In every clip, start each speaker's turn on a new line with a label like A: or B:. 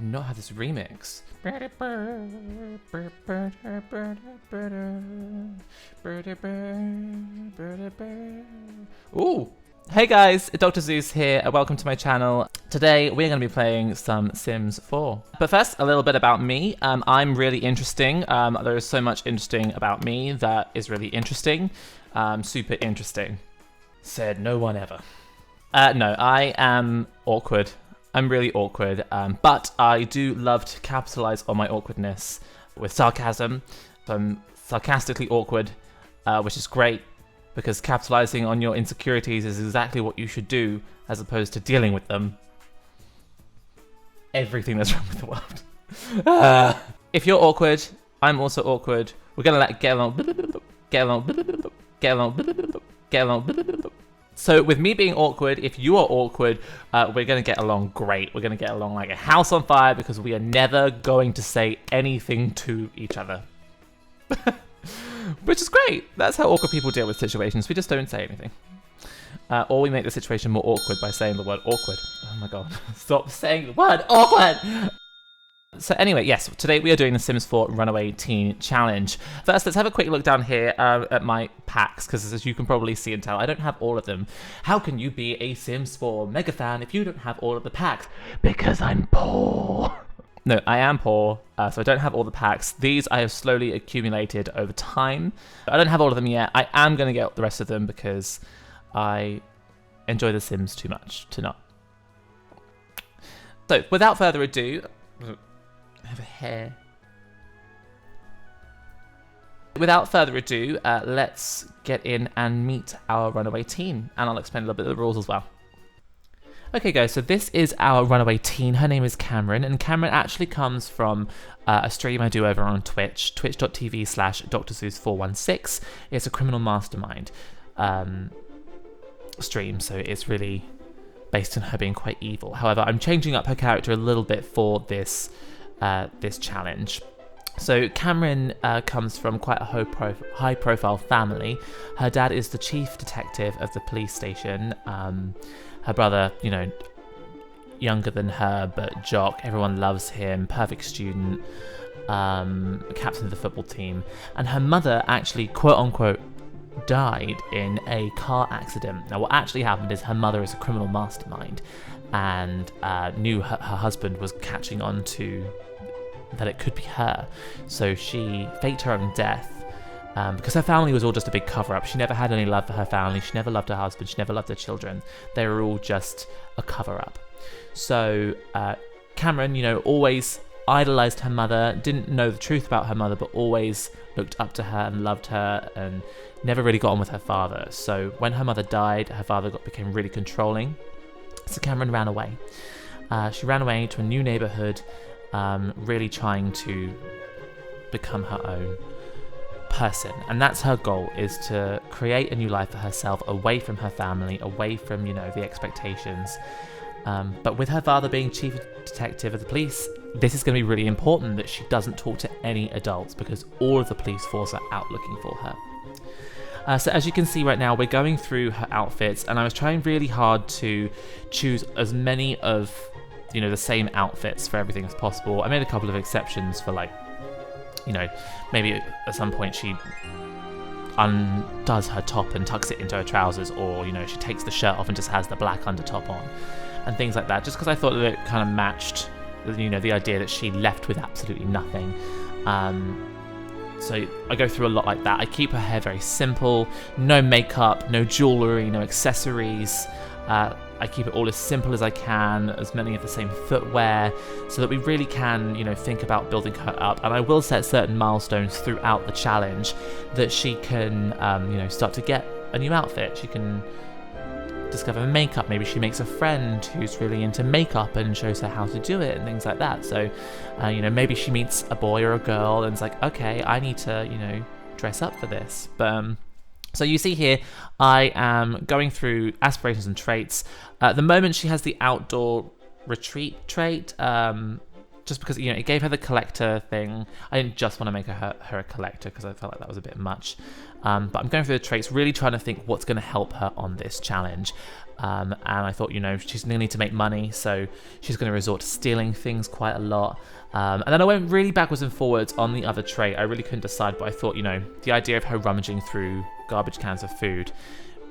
A: not have this remix. Ooh. Hey guys, Dr. Zeus here, and welcome to my channel. Today we're going to be playing some Sims 4. But first, a little bit about me. I'm really interesting. There is so much interesting about me that is really interesting. Super interesting. Said no one ever. No, I am awkward. I'm really awkward, but I do love to capitalize on my awkwardness with sarcasm. So I'm sarcastically awkward, which is great, because capitalizing on your insecurities is exactly what you should do, as opposed to dealing with them. Everything that's wrong with the world. If you're awkward, I'm also awkward. We're gonna get along. So with me being awkward, if you are awkward, we're going to get along great. We're going to get along like a house on fire, because we are never going to say anything to each other. Which is great. That's how awkward people deal with situations. We just don't say anything. Or we make the situation more awkward by saying the word awkward. Oh my god. Stop saying the word awkward! So anyway, yes, today we are doing the Sims 4 Runaway Teen Challenge. First, let's have a quick look down here at my packs, because as you can probably see and tell, I don't have all of them. How can you be a Sims 4 mega fan if you don't have all of the packs? Because I'm poor. No, I am poor, so I don't have all the packs. These I have slowly accumulated over time. I don't have all of them yet. I am going to get the rest of them because I enjoy The Sims too much to not. So, without further ado... I have a hair. Without further ado, let's get in and meet our runaway teen, and I'll explain a little bit of the rules as well. Okay guys, so this is our runaway teen. Her name is Cameron, and Cameron actually comes from a stream I do over on Twitch, twitch.tv/drzeus416. It's a criminal mastermind stream, so it's really based on her being quite evil. However, I'm changing up her character a little bit for this challenge. So Cameron comes from quite a high-profile family. Her dad is the chief detective of the police station. Her brother, you know, younger than her, but jock. Everyone loves him. Perfect student. Captain of the football team. And her mother actually, quote-unquote, died in a car accident. Now, what actually happened is her mother is a criminal mastermind, and knew her husband was catching on to that it could be her, so she faked her own death because her family was all just a big cover-up. She never had any love for her family, she never loved her husband, she never loved her children. They were all just a cover-up. So Cameron, you know, always idolized her mother, didn't know the truth about her mother, but always looked up to her and loved her, and never really got on with her father. So when her mother died, her father became really controlling, so Cameron ran away. She ran away to a new neighborhood, really trying to become her own person, and that's her goal, is to create a new life for herself, away from her family, away from, you know, the expectations. But with her father being chief detective of the police, this is going to be really important that she doesn't talk to any adults, because all of the police force are out looking for her. So as you can see right now, we're going through her outfits, and I was trying really hard to choose as many of, you know, the same outfits for everything as possible. I made a couple of exceptions for, like, you know, maybe at some point she undoes her top and tucks it into her trousers, or, you know, she takes the shirt off and just has the black undertop on, and things like that, just because I thought that it kind of matched, you know, the idea that she left with absolutely nothing. So I go through a lot like that. I keep her hair very simple, no makeup, no jewellery, no accessories. I keep it all as simple as I can, as many of the same footwear, so that we really can, you know, think about building her up. And I will set certain milestones throughout the challenge that she can, you know, start to get a new outfit. She can discover makeup. Maybe she makes a friend who's really into makeup and shows her how to do it and things like that. So, you know, maybe she meets a boy or a girl and it's like, okay, I need to, you know, dress up for this. But so you see here, I am going through aspirations and traits. At the moment, she has the outdoor retreat trait. just because, you know, it gave her the collector thing. I didn't just want to make her a collector because I felt like that was a bit much. But I'm going through the traits, really trying to think what's going to help her on this challenge. And I thought, you know, she's going to need to make money, so she's going to resort to stealing things quite a lot. And then I went really backwards and forwards on the other trait. I really couldn't decide, but I thought, you know, the idea of her rummaging through garbage cans of food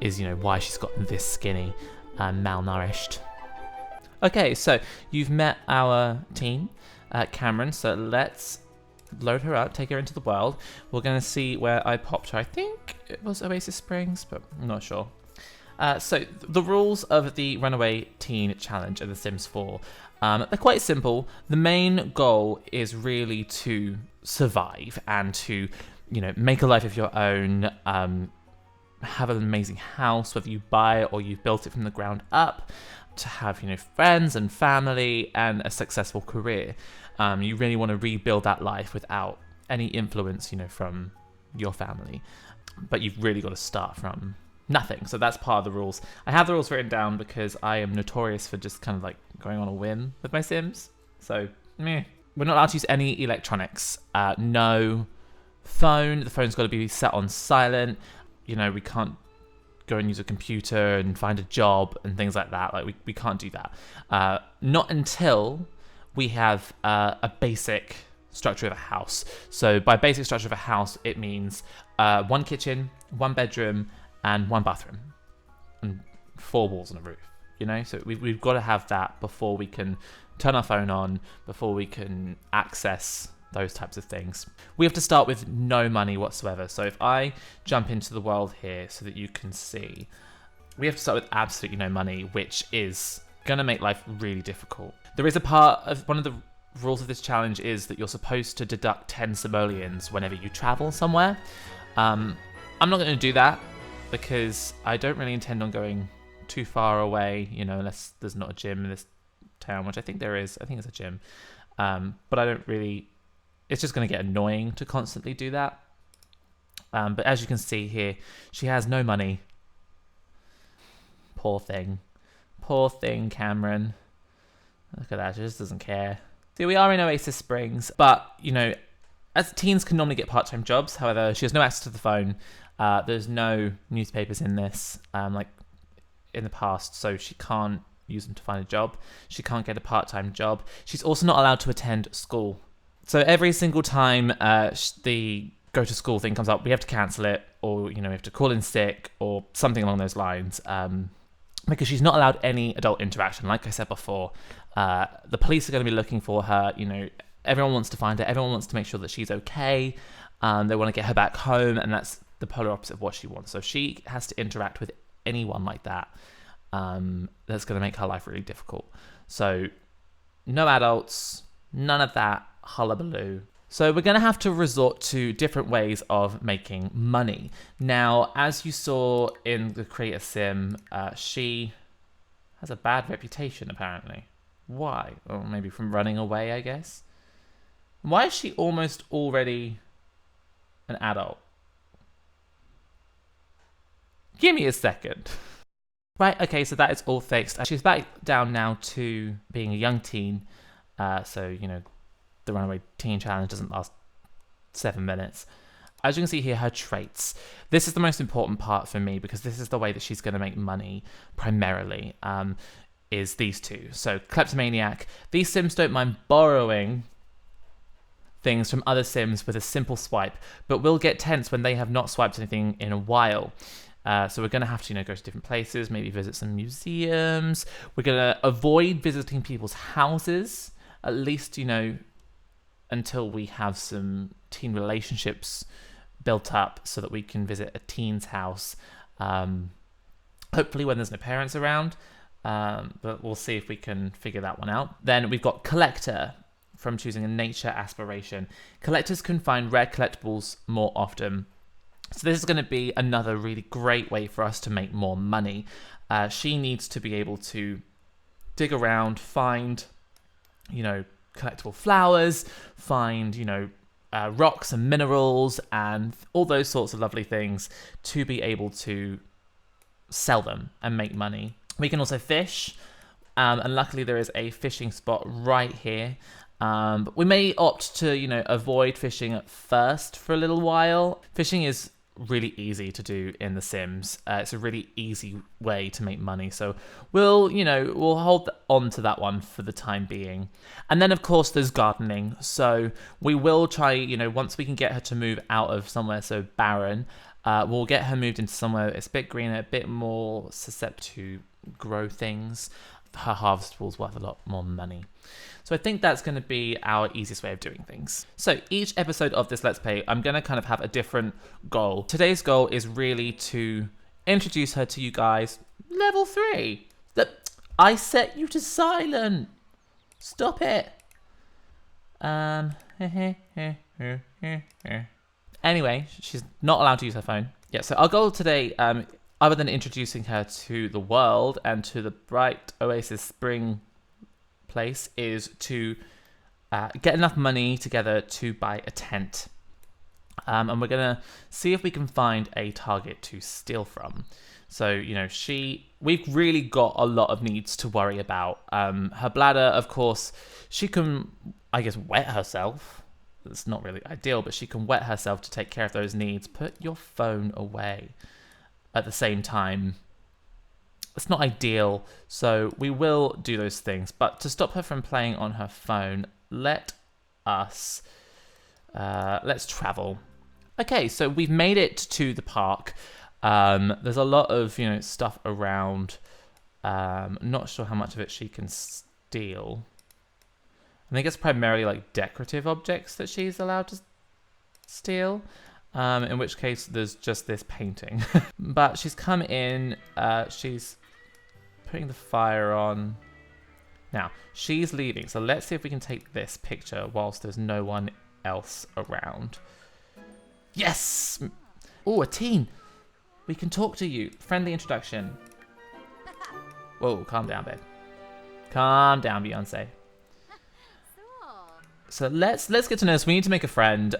A: is, you know, why she's gotten this skinny and malnourished. Okay, so you've met our teen, Cameron, so let's load her up, take her into the world. We're going to see where I popped her. I think it was Oasis Springs, but I'm not sure. So the rules of the Runaway Teen Challenge in The Sims 4, they're quite simple. The main goal is really to survive and to, you know, make a life of your own, have an amazing house, whether you buy it or you've built it from the ground up, to have, you know, friends and family and a successful career. You really want to rebuild that life without any influence, you know, from your family. But you've really got to start from nothing. So that's part of the rules. I have the rules written down because I am notorious for just kind of like going on a whim with my Sims. So, meh. We're not allowed to use any electronics. No phone. The phone's got to be set on silent. You know, we can't go and use a computer and find a job and things like that. Like, we can't do that. Not until we have a basic structure of a house. So by basic structure of a house, it means one kitchen, one bedroom, and one bathroom, and 4 walls and a roof, you know? So we've got to have that before we can turn our phone on, before we can access those types of things. We have to start with no money whatsoever. So if I jump into the world here so that you can see, we have to start with absolutely no money, which is going to make life really difficult. There is a part of one of the rules of this challenge is that you're supposed to deduct 10 simoleons whenever you travel somewhere. I'm not going to do that because I don't really intend on going too far away, you know, unless there's not a gym in this town, which I think there is. I think it's a gym. But I don't really, it's just going to get annoying to constantly do that. But as you can see here, she has no money. Poor thing. Poor thing, Cameron. Look at that, she just doesn't care. See, we are in Oasis Springs, but, you know, as teens can normally get part-time jobs. However, she has no access to the phone. There's no newspapers in this, like in the past, so she can't use them to find a job. She can't get a part-time job. She's also not allowed to attend school. So every single time the go to school thing comes up, we have to cancel it, or, you know, we have to call in sick or something along those lines, because she's not allowed any adult interaction. Like I said before, the police are going to be looking for her. You know, everyone wants to find her. Everyone wants to make sure that she's okay. They want to get her back home, and that's the polar opposite of what she wants. So she has to interact with anyone like that. That's going to make her life really difficult. So no adults, none of that hullabaloo. So we're going to have to resort to different ways of making money. Now, as you saw in the Creator Sim, she has a bad reputation, apparently. Why? Or maybe from running away, I guess. Why is she almost already an adult? Give me a second. Right, okay, so that is all fixed. She's back down now to being a young teen. So, you know, the Runaway Teen Challenge doesn't last 7 minutes. As you can see here, her traits. This is the most important part for me because this is the way that she's going to make money primarily, is these two. So, kleptomaniac. These Sims don't mind borrowing things from other Sims with a simple swipe, but will get tense when they have not swiped anything in a while. So we're going to have to, you know, go to different places, maybe visit some museums. We're going to avoid visiting people's houses, at least, you know, until we have some teen relationships built up so that we can visit a teen's house. Hopefully when there's no parents around, but we'll see if we can figure that one out. Then we've got collector from choosing a nature aspiration. Collectors can find rare collectibles more often. So this is going to be another really great way for us to make more money. She needs to be able to dig around, find, you know, collectible flowers, find, you know, rocks and minerals and all those sorts of lovely things to be able to sell them and make money. We can also fish, and luckily there is a fishing spot right here. But we may opt to, you know, avoid fishing at first for a little while. Fishing is really easy to do in The Sims. It's a really easy way to make money. So we'll hold on to that one for the time being. And then, of course, there's gardening. So we will try, you know, once we can get her to move out of somewhere so barren, we'll get her moved into somewhere it's a bit greener, a bit more susceptible to grow things. Her harvestable's worth a lot more money. So I think that's going to be our easiest way of doing things. So each episode of this Let's Play, I'm going to kind of have a different goal. Today's goal is really to introduce her to you guys. Level 3. I set you to silent. Stop it. Anyway, she's not allowed to use her phone. Yeah, so our goal today, other than introducing her to the world and to the bright oasis spring place, is to get enough money together to buy a tent. And we're going to see if we can find a target to steal from. So, you know, we've really got a lot of needs to worry about. Her bladder, of course, she can, I guess, wet herself. It's not really ideal, but she can wet herself to take care of those needs. Put your phone away at the same time. It's not ideal, so we will do those things. But to stop her from playing on her phone, let's travel. Okay, so we've made it to the park. There's a lot of, you know, stuff around. Not sure how much of it she can steal. I think it's primarily like decorative objects that she's allowed to steal. In which case there's just this painting. But she's come in, she's putting the fire on. Now, she's leaving, so let's see if we can take this picture whilst there's no one else around. Yes! Oh, a teen! We can talk to you. Friendly introduction. Whoa, calm down, babe. Calm down, Beyonce. So let's get to know us. We need to make a friend.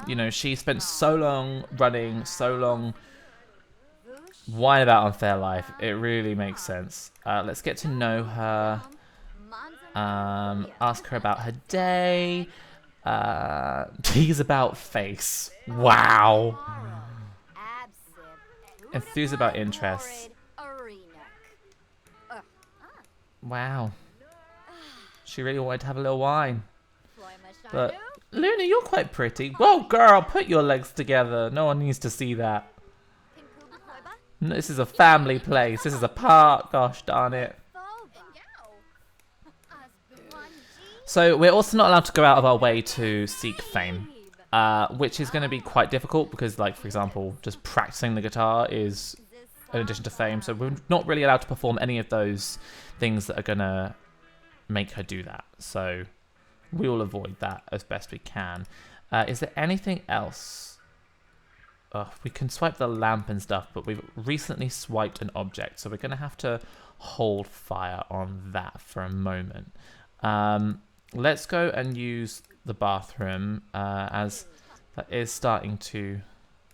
A: You know, she spent so long running, so long whine about unfair life. It really makes sense. Let's get to know her. Ask her about her day. Tease about face. Wow. Enthuse about interests. Wow. She really wanted to have a little wine. But Luna, you're quite pretty. Whoa, girl, put your legs together. No one needs to see that. This is a family place. This is a park. Gosh darn it. So we're also not allowed to go out of our way to seek fame, which is going to be quite difficult because, like, for example, just practicing the guitar is an addition to fame. So we're not really allowed to perform any of those things that are going to make her do that. So we will avoid that as best we can. Is there anything else? We can swipe the lamp and stuff, but we've recently swiped an object, so we're going to have to hold fire on that for a moment. Let's go and use the bathroom, as that is starting to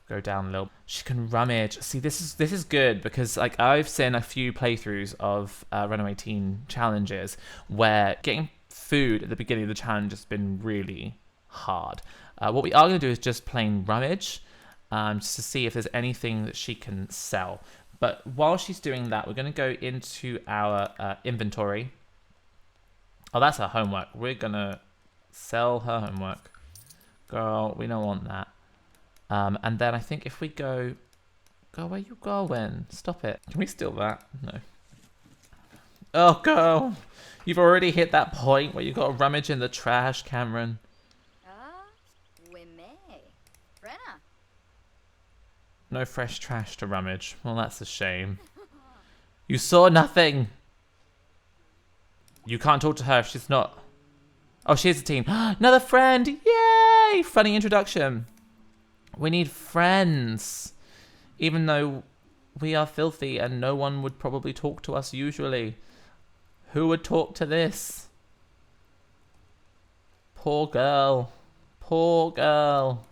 A: go down a little. She can rummage. See, this is good because, like, I've seen a few playthroughs of Runaway Teen challenges where getting food at the beginning of the challenge has been really hard. What we are going to do is just plain rummage, just to see if there's anything that she can sell. But while she's doing that, we're going to go into our inventory. Oh, that's her homework. We're going to sell her homework. Girl, we don't want that. And then I think if we go... Girl, where you going? Stop it. Can we steal that? No. Oh, girl. You've already hit that point where you've got to rummage in the trash, Cameron. No fresh trash to rummage. Well, that's a shame. You saw nothing. You can't talk to her if she's not... Oh, she is a teen. Another friend. Yay! Funny introduction. We need friends. Even though we are filthy and no one would probably talk to us usually. Who would talk to this? Poor girl. Poor girl.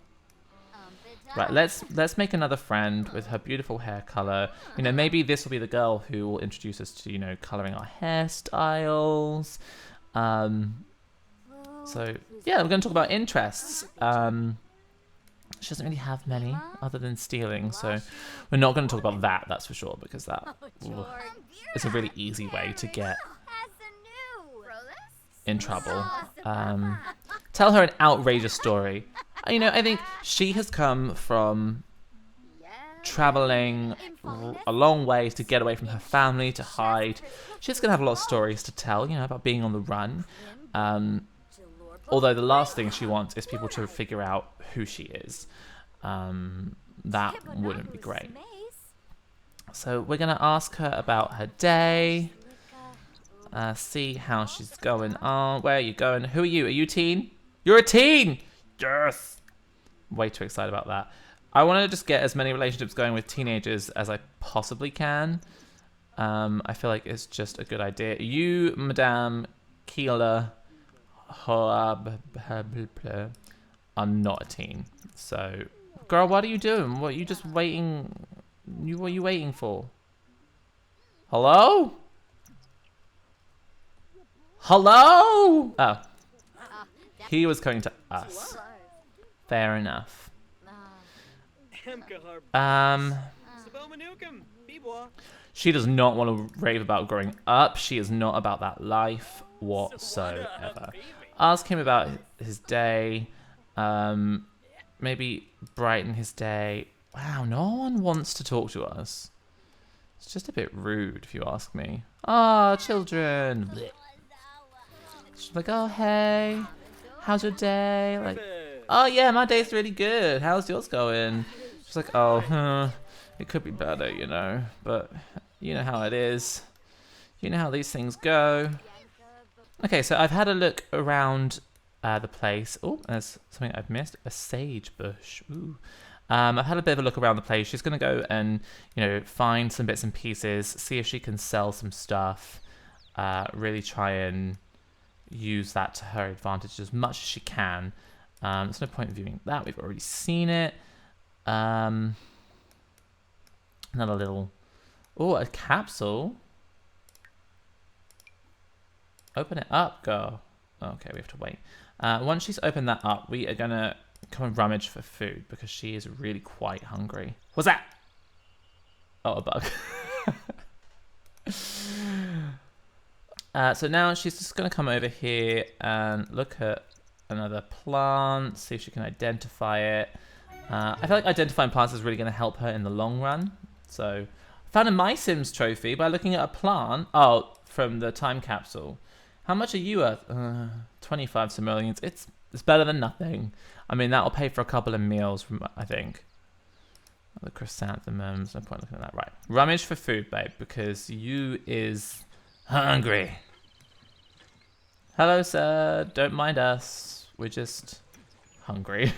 A: Right, let's make another friend with her beautiful hair color. You know, maybe this will be the girl who will introduce us to, you know, coloring our hairstyles. So, yeah, we're going to talk about interests. She doesn't really have many other than stealing, so we're not going to talk about that, that's for sure, because that is a really easy way to get in trouble. Tell her an outrageous story. You know, I think she has come from traveling a long way to get away from her family, to hide. She's going to have a lot of stories to tell, you know, about being on the run. Although the last thing she wants is people to figure out who she is. That wouldn't be great. So we're going to ask her about her day. See how she's going on. Where are you going? Who are you? Are you a teen? You're a teen! Yes! Way too excited about that. I want to just get as many relationships going with teenagers as I possibly can. I feel like it's just a good idea. You, Madame Keela, are not a teen. So, girl, what are you doing? What are you just waiting? What are you waiting for? Hello? Hello? Oh. He was coming to us. Fair enough. She does not want to rave about growing up. She is not about that life whatsoever. Ask him about his day. Maybe brighten his day. Wow, no one wants to talk to us. It's just a bit rude, if you ask me. Ah, children. Blech. She's like, oh, hey. How's your day? Like, oh, yeah, my day's really good. How's yours going? She's like, oh, it could be better, you know. But you know how it is. You know how these things go. Okay, so I've had a look around the place. Oh, there's something I've missed. A sage bush. Ooh. I've had a bit of a look around the place. She's going to go and, you know, find some bits and pieces, see if she can sell some stuff, really try and use that to her advantage as much as she can. There's no point in viewing that. We've already seen it. Another little... Oh, a capsule. Open it up, girl. Okay, we have to wait. Once she's opened that up, we are going to come and rummage for food because she is really quite hungry. What's that? Oh, a bug. So now she's just going to come over here and look at another plant, see if she can identify it. I feel like identifying plants is really going to help her in the long run. So, I found a My Sims trophy by looking at a plant. Oh, from the time capsule. How much are you worth? 25 simoleons. It's better than nothing. I mean, that'll pay for a couple of meals, I think. The chrysanthemums. No point looking at that. Right. Rummage for food, babe, because you is hungry. Hello, sir. Don't mind us. We're just hungry.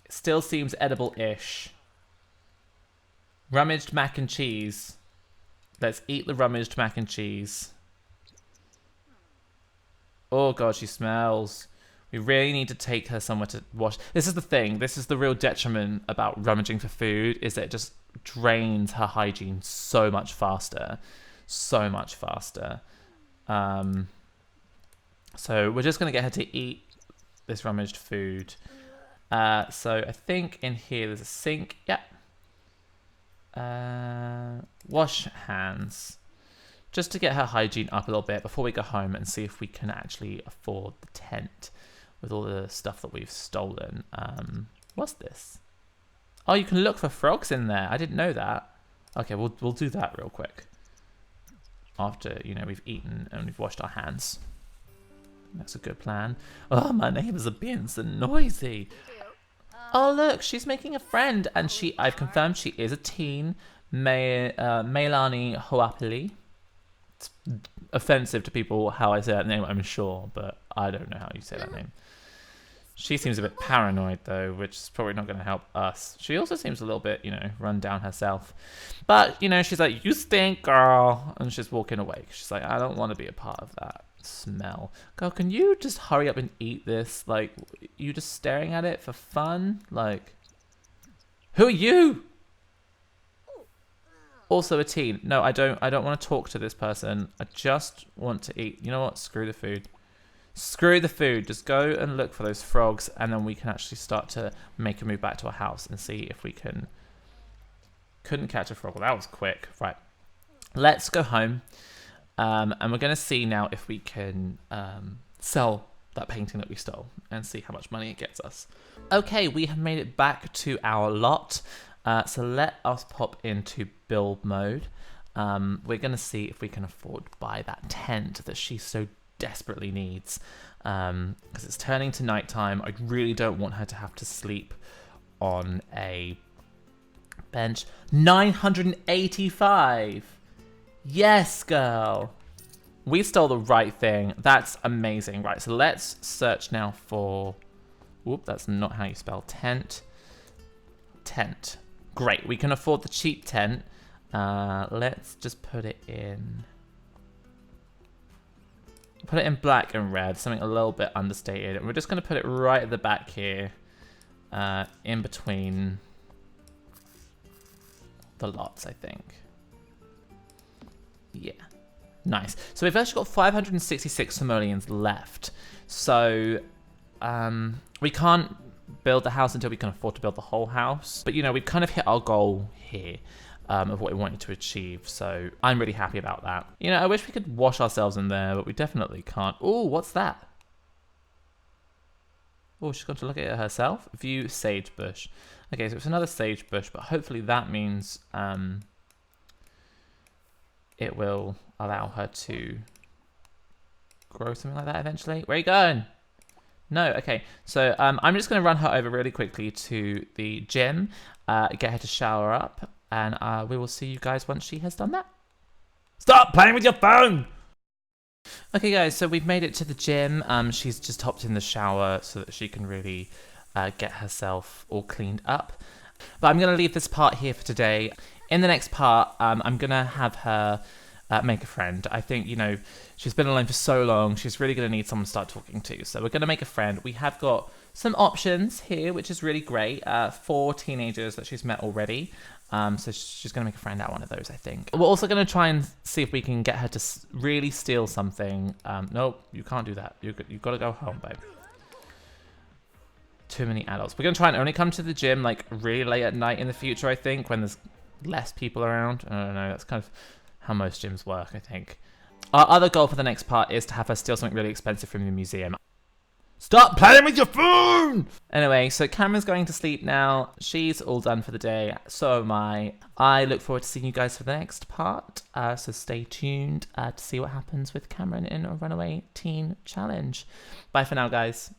A: It still seems edible-ish. Rummaged mac and cheese. Let's eat the rummaged mac and cheese. Oh, God, she smells. We really need to take her somewhere to wash. This is the thing. This is the real detriment about rummaging for food, is that it just drains her hygiene so much faster. So much faster. So we're just going to get her to eat this rummaged food. So I think in here there's a sink. Yeah. Wash hands. Just to get her hygiene up a little bit before we go home and see if we can actually afford the tent with all the stuff that we've stolen. What's this? Oh, you can look for frogs in there. I didn't know that. Okay, we'll do that real quick. After, you know, we've eaten and we've washed our hands. That's a good plan. Oh, my neighbors are being so noisy. Oh, look, she's making a friend. And I've confirmed she is a teen. Melani Hoapili. It's offensive to people how I say that name, I'm sure. But I don't know how you say that name. She seems a bit paranoid, though, which is probably not going to help us. She also seems a little bit, you know, run down herself. But, you know, she's like, you stink, girl. And she's walking away. She's like, I don't want to be a part of that smell. Girl, can you just hurry up and eat this? Like, you just staring at it for fun? Like, who are you? Also a teen. No, I don't want to talk to this person. I just want to eat. You know what? Screw the food. Screw the food. Just go and look for those frogs, and then we can actually start to make a move back to our house and see if we can... Couldn't catch a frog. Well, that was quick. Right. Let's go home. And we're going to see now if we can sell that painting that we stole and see how much money it gets us. Okay, we have made it back to our lot. So let us pop into build mode. We're going to see if we can afford to buy that tent that she so desperately needs. Because it's turning to nighttime. I really don't want her to have to sleep on a bench. 985! Yes, girl! We stole the right thing. That's amazing. Right, so let's search now for... Whoop, that's not how you spell tent. Tent. Great, we can afford the cheap tent. Let's just put it in... Put it in black and red, something a little bit understated. And we're just going to put it right at the back here. In between the lots, I think. Yeah. Nice. So we've actually got 566 simoleons left. So we can't build the house until we can afford to build the whole house. But, you know, we've kind of hit our goal here of what we wanted to achieve. So I'm really happy about that. You know, I wish we could wash ourselves in there, but we definitely can't. Oh, what's that? Oh, she's got to look at it herself. View sage bush. Okay, so it's another sage bush, but hopefully that means it will allow her to grow something like that eventually. Where are you going? No, okay. So I'm just going to run her over really quickly to the gym, get her to shower up, and we will see you guys once she has done that. Stop playing with your phone! Okay, guys, so we've made it to the gym. She's just hopped in the shower so that she can really get herself all cleaned up. But I'm going to leave this part here for today. In the next part, I'm going to have her make a friend. I think, you know, she's been alone for so long. She's really going to need someone to start talking to. So we're going to make a friend. We have got some options here, which is really great. 4 teenagers that she's met already. So she's going to make a friend out of one of those, I think. We're also going to try and see if we can get her to really steal something. Nope, you can't do that. You've got to go home, babe. Too many adults. We're going to try and only come to the gym like really late at night in the future, I think, when there's less people around. I don't know. That's kind of how most gyms work, I think. Our other goal for the next part is to have her steal something really expensive from the museum. Stop playing with your phone! Anyway, so Cameron's going to sleep now. She's all done for the day. So am I. I look forward to seeing you guys for the next part. So stay tuned to see what happens with Cameron in a Runaway Teen challenge. Bye for now, guys.